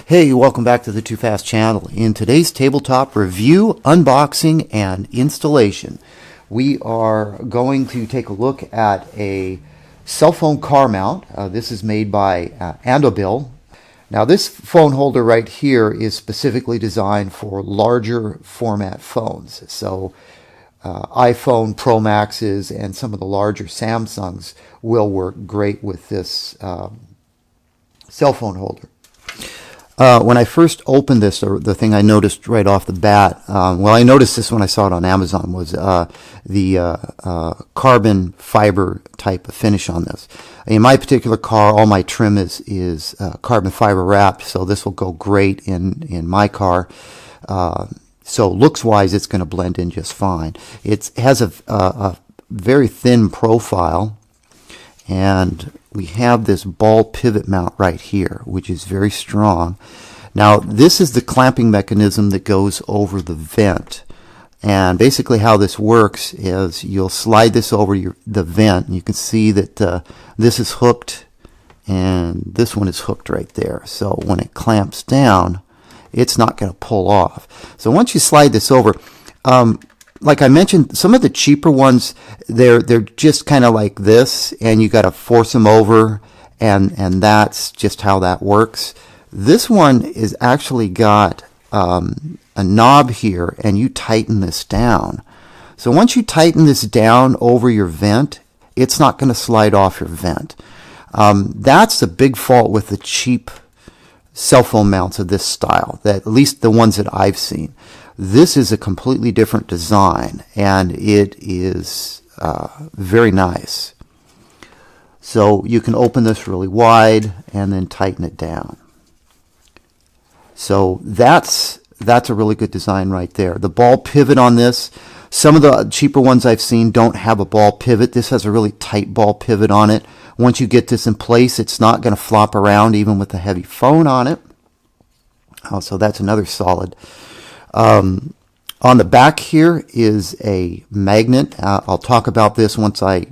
Hey, welcome back to the Too Fast channel. In today's tabletop review, unboxing, and installation, we are going to take a look at a cell phone car mount. This is made by Andobil. Now this phone holder right here is specifically designed for larger format phones. So iPhone Pro Maxes and some of the larger Samsungs will work great with this cell phone holder. When I first opened this, the thing I noticed right off the bat, well, I noticed this when I saw it on Amazon, was the carbon fiber type of finish on this. In my particular car, all my trim is carbon fiber wrapped, so this will go great in my car. So looks-wise, it's going to blend in just fine. It has a very thin profile, and we have this ball pivot mount right here, which is very strong. Now, this is the clamping mechanism that goes over the vent. And basically how this works is you'll slide this over the vent, and you can see that this is hooked, and this one is hooked right there. So when it clamps down, it's not going to pull off. So once you slide this over, like I mentioned, some of the cheaper ones, they're just kind of like this, and you got to force them over, and that's just how that works. This one is actually got a knob here, and you tighten this down. So once you tighten this down over your vent, it's not going to slide off your vent. That's the big fault with the cheap cell phone mounts of this style, that at least the ones that I've seen. This is a completely different design, and it is very nice. So you can open this really wide and then tighten it down. So that's a really good design right there. The ball pivot on this, some of the cheaper ones I've seen don't have a ball pivot. This has a really tight ball pivot on it. Once you get this in place, it's not going to flop around even with a heavy phone on it. So that's another solid. On the back here is a magnet. I'll talk about this once I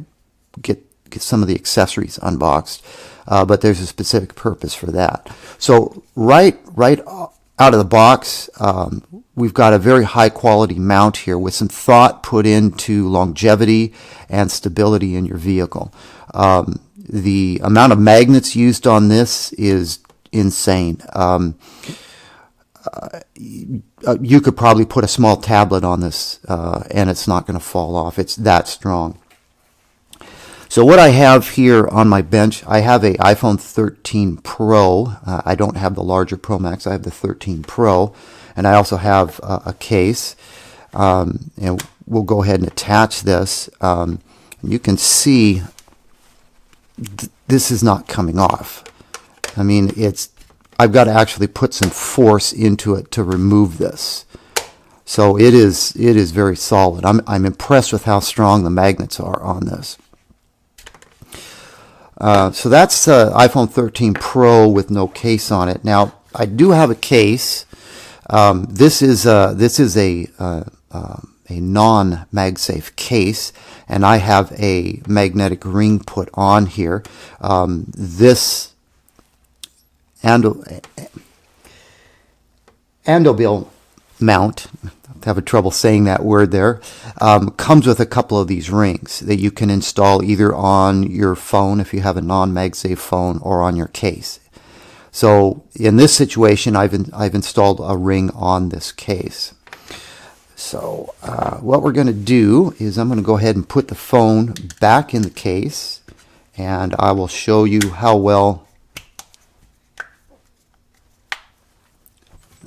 get some of the accessories unboxed, but there's a specific purpose for that. So right out of the box, we've got a very high quality mount here with some thought put into longevity and stability in your vehicle. The amount of magnets used on this is insane. You could probably put a small tablet on this and it's not going to fall off. It's that strong. So what I have here on my bench, I have a iPhone 13 Pro. I don't have the larger Pro Max. I have the 13 Pro. And I also have a case. And we'll go ahead and attach this. You can see this is not coming off. I mean, I've got to actually put some force into it to remove this. So it is very solid. I'm impressed with how strong the magnets are on this. So that's iPhone 13 Pro with no case on it. Now I do have a case. This is a non-Magsafe case, and I have a magnetic ring put on here. This Andobil mount, I have trouble saying that word there, comes with a couple of these rings that you can install either on your phone if you have a non-Magsafe phone, or on your case. So in this situation, I've installed a ring on this case. So what we're going to do is I'm going to go ahead and put the phone back in the case, and I will show you how well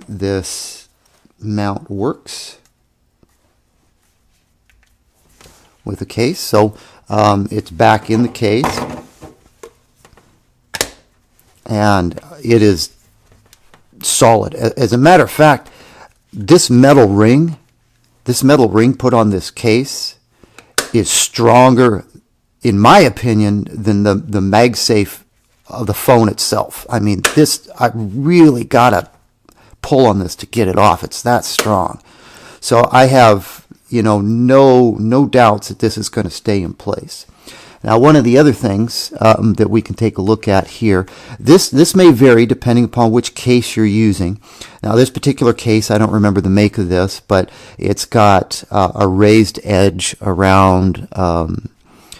this mount works with the case. So it's back in the case, and it is solid. As a matter of fact, this metal ring put on this case is stronger, in my opinion, than the MagSafe of the phone itself. I mean, this, I really gotta pull on this to get it off. It's that strong. So I have, no doubts that this is going to stay in place. Now, one of the other things that we can take a look at here, this may vary depending upon which case you're using. Now, this particular case, I don't remember the make of this, but it's got a raised edge around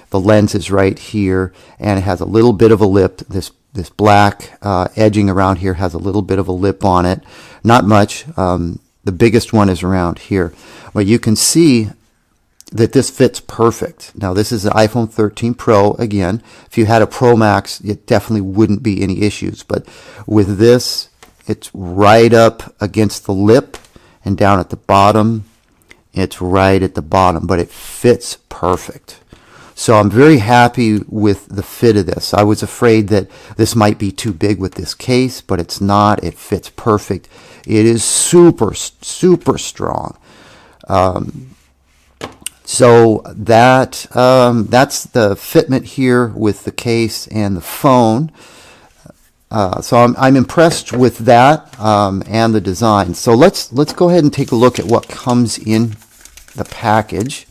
the lenses right here, and it has a little bit of a lip. This black edging around here has a little bit of a lip on it. Not much. The biggest one is around here. But you can see that this fits perfect. Now, this is an iPhone 13 Pro. Again, if you had a Pro Max, it definitely wouldn't be any issues. But with this, it's right up against the lip, and down at the bottom, it's right at the bottom. But it fits perfect. So I'm very happy with the fit of this. I was afraid that this might be too big with this case, but it's not. It fits perfect. It is super, super strong. So that's the fitment here with the case and the phone. So I'm impressed with that and the design. So let's go ahead and take a look at what comes in the package.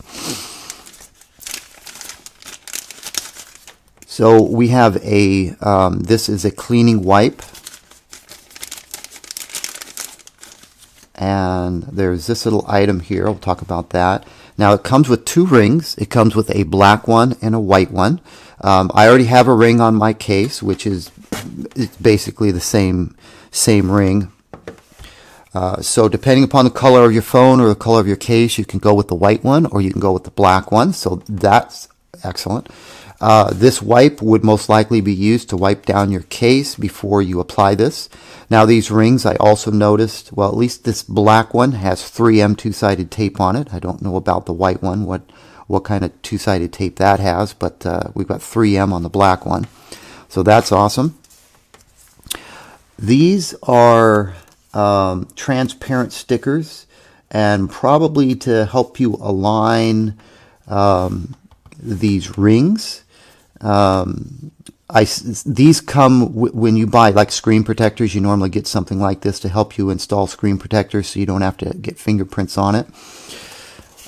So we have this is a cleaning wipe, and there's this little item here. I'll talk about that. Now, it comes with two rings. It comes with a black one and a white one. I already have a ring on my case, which is it's basically the same ring. So depending upon the color of your phone or the color of your case, you can go with the white one or you can go with the black one. So that's excellent. This wipe would most likely be used to wipe down your case before you apply this. Now, these rings, I also noticed, well, at least this black one has 3M two-sided tape on it. I don't know about the white one, what kind of two-sided tape that has, but we've got 3M on the black one. So that's awesome. These are transparent stickers, and probably to help you align these rings. These come when you buy like screen protectors. You normally get something like this to help you install screen protectors so you don't have to get fingerprints on it.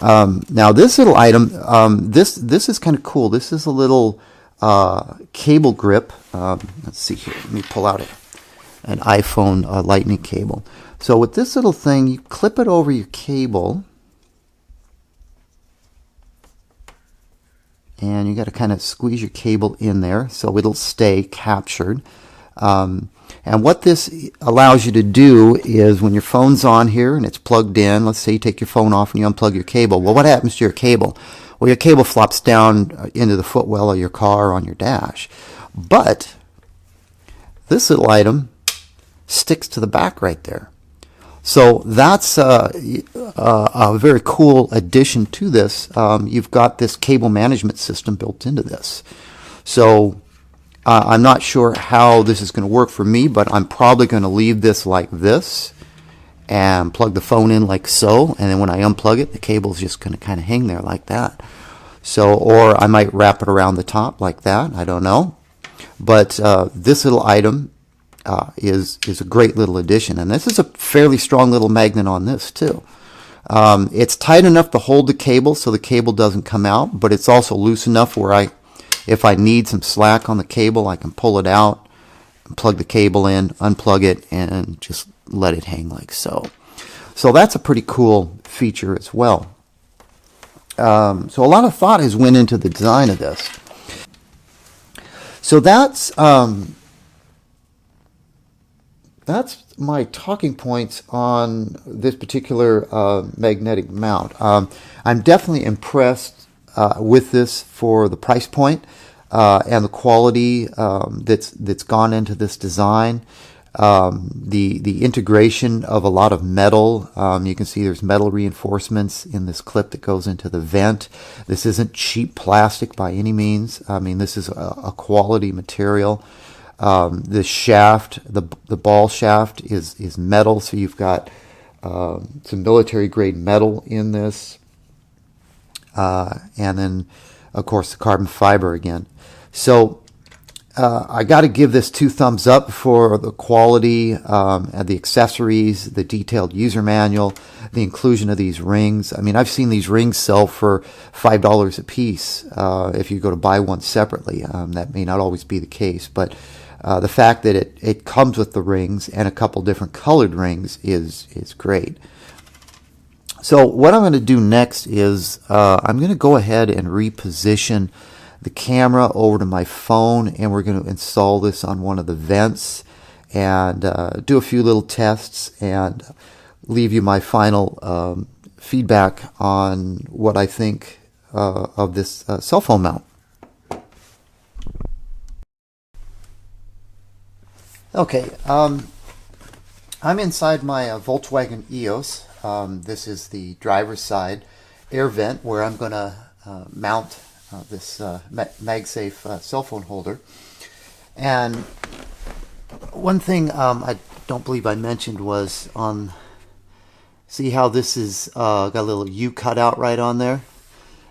Now, this little item, this is kind of cool. This is a little cable grip. Let's see here. Let me pull out an iPhone lightning cable. So with this little thing, you clip it over your cable, and you got to kind of squeeze your cable in there so it'll stay captured. And what this allows you to do is when your phone's on here and it's plugged in, let's say you take your phone off and you unplug your cable. Well, what happens to your cable? Well, your cable flops down into the footwell of your car on your dash. But this little item sticks to the back right there. So that's a very cool addition to this. You've got this cable management system built into this. So I'm not sure how this is going to work for me, but I'm probably going to leave this like this and plug the phone in like so. And then when I unplug it, the cable is just going to kind of hang there like that. So, or I might wrap it around the top like that. I don't know. But this little item is a great little addition, and this is a fairly strong little magnet on this too. It's tight enough to hold the cable so the cable doesn't come out, but it's also loose enough where if I need some slack on the cable, I can pull it out, plug the cable in, unplug it, and just let it hang like so. So that's a pretty cool feature as well. So a lot of thought has went into the design of this. So that's my talking points on this particular magnetic mount. I'm definitely impressed with this for the price point and the quality that's gone into this design. The integration of a lot of metal. You can see there's metal reinforcements in this clip that goes into the vent. This isn't cheap plastic by any means. I mean, this is a quality material. The shaft, the ball shaft is metal, so you've got some military grade metal in this, and then of course the carbon fiber again. So I got to give this 2 thumbs up for the quality, and the accessories, the detailed user manual, the inclusion of these rings. I mean, I've seen these rings sell for $5 a piece if you go to buy one separately. That may not always be the case, but the fact that it comes with the rings and a couple different colored rings is great. So what I'm going to do next is I'm going to go ahead and reposition the camera over to my phone, and we're going to install this on one of the vents and do a few little tests and leave you my final feedback on what I think of this cell phone mount. Okay, I'm inside my Volkswagen EOS. This is the driver's side air vent where I'm going to mount this Magsafe cell phone holder. And one thing I don't believe I mentioned was see how this is got a little U cut out right on there.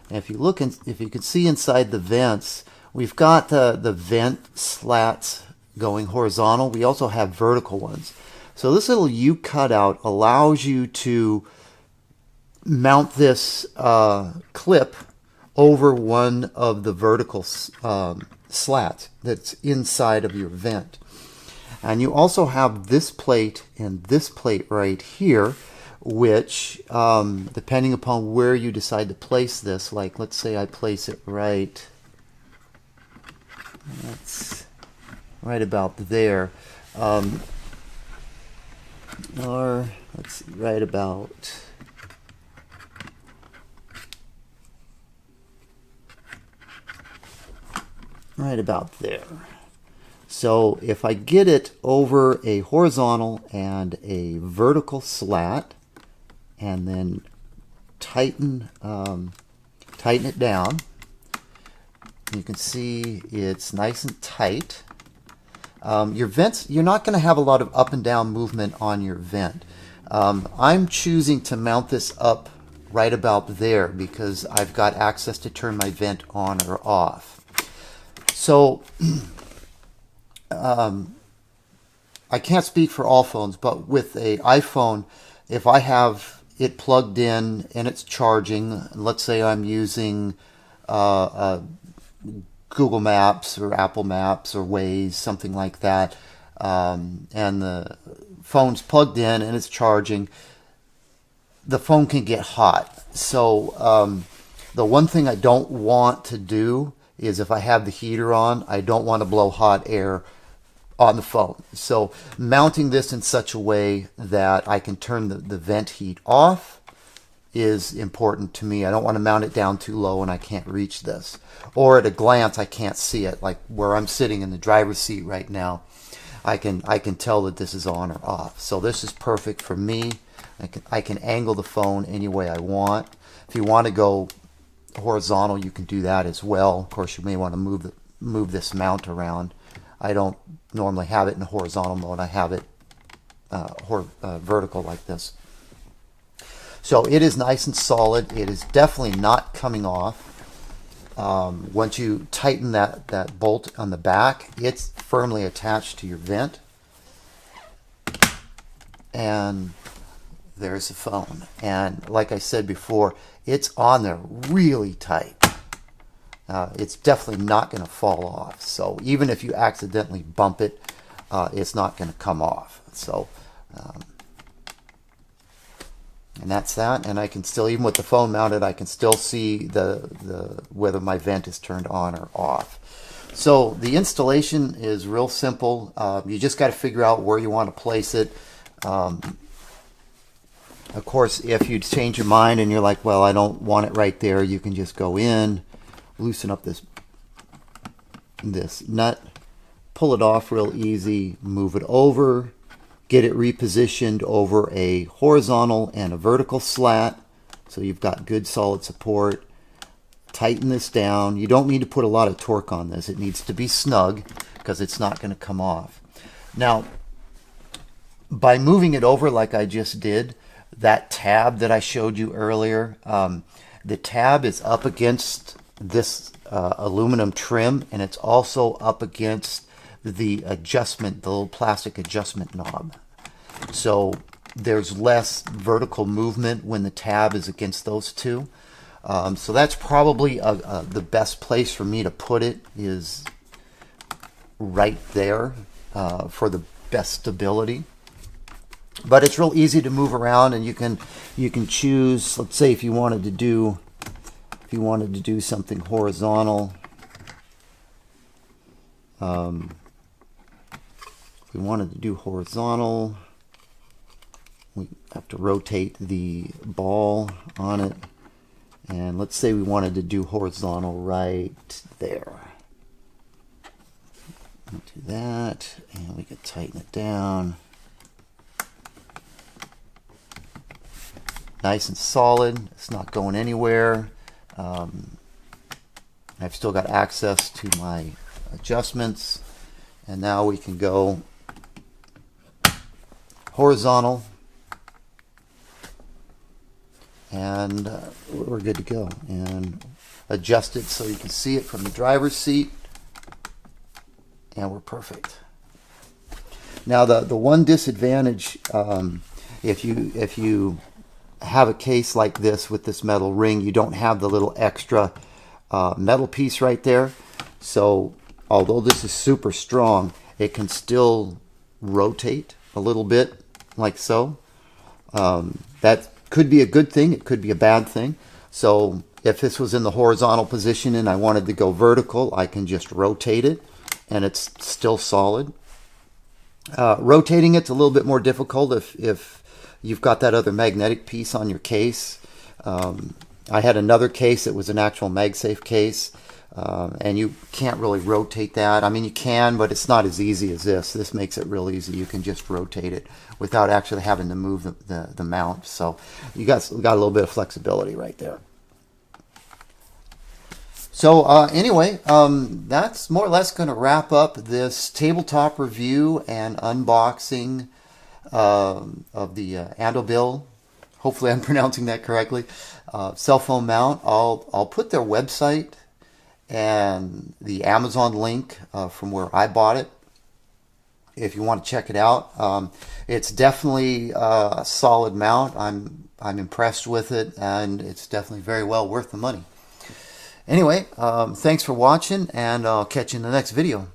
And if you look, if you can see inside the vents, we've got the vent slats going horizontal. We also have vertical ones. So this little U cutout allows you to mount this clip over one of the vertical slats that's inside of your vent. And you also have this plate and this plate right here, which depending upon where you decide to place this, like let's say I place it right, that's right about there, or let's see, right about there. So if I get it over a horizontal and a vertical slat and then tighten it down, you can see it's nice and tight. Your vents, you're not going to have a lot of up and down movement on your vent. I'm choosing to mount this up right about there because I've got access to turn my vent on or off. So I can't speak for all phones, but with an iPhone, if I have it plugged in and it's charging, let's say I'm using Google Maps or Apple Maps or Waze, something like that, and the phone's plugged in and it's charging, the phone can get hot. So the one thing I don't want to do is if I have the heater on, I don't want to blow hot air on the phone. So mounting this in such a way that I can turn the vent heat off is important to me. I don't want to mount it down too low and I can't reach this. Or at a glance I can't see it, like where I'm sitting in the driver's seat right now. I can tell that this is on or off. So this is perfect for me. I can angle the phone any way I want. If you want to go horizontal, you can do that as well. Of course, you may want to move this mount around. I don't normally have it in horizontal mode. I have it vertical like this. So it is nice and solid. It is definitely not coming off. Once you tighten that bolt on the back, it's firmly attached to your vent. And there's the phone. And like I said before, it's on there really tight. It's definitely not going to fall off. So even if you accidentally bump it, it's not going to come off. So, and that's that. And I can still, even with the phone mounted, I can still see the whether my vent is turned on or off. So the installation is real simple. You just got to figure out where you want to place it. Of course, if you change your mind and you're like, well, I don't want it right there, you can just go in, loosen up this nut, pull it off real easy, move it over, get it repositioned over a horizontal and a vertical slat, so you've got good solid support. Tighten this down. You don't need to put a lot of torque on this. It needs to be snug because it's not going to come off. Now, by moving it over like I just did, that tab that I showed you earlier, the tab is up against this aluminum trim, and it's also up against the adjustment, the little plastic adjustment knob. So there's less vertical movement when the tab is against those two. So that's probably the best place for me to put it, is right there for the best stability. But it's real easy to move around, and you can choose. Let's say if you wanted to do something horizontal. If we wanted to do horizontal, we have to rotate the ball on it. And let's say we wanted to do horizontal right there. We'll do that, and we can tighten it down. Nice and solid. It's not going anywhere. I've still got access to my adjustments, and now we can go horizontal, and we're good to go. And adjust it so you can see it from the driver's seat, and we're perfect. Now the one disadvantage, if you have a case like this with this metal ring, you don't have the little extra metal piece right there. So although this is super strong, it can still rotate a little bit like so. That could be a good thing, it could be a bad thing. So if this was in the horizontal position and I wanted to go vertical, I can just rotate it and it's still solid. Rotating it's a little bit more difficult if you've got that other magnetic piece on your case. I had another case that was an actual Magsafe case, and you can't really rotate that. I mean, you can, but it's not as easy as this. This makes it real easy. You can just rotate it without actually having to move the mount. So you got a little bit of flexibility right there. So anyway, that's more or less going to wrap up this tabletop review and unboxing of the Andobil. Hopefully I'm pronouncing that correctly. Cell phone mount. I'll put their website and the Amazon link from where I bought it if you want to check it out. It's definitely a solid mount. I'm impressed with it, and it's definitely very well worth the money. Anyway, thanks for watching, and I'll catch you in the next video.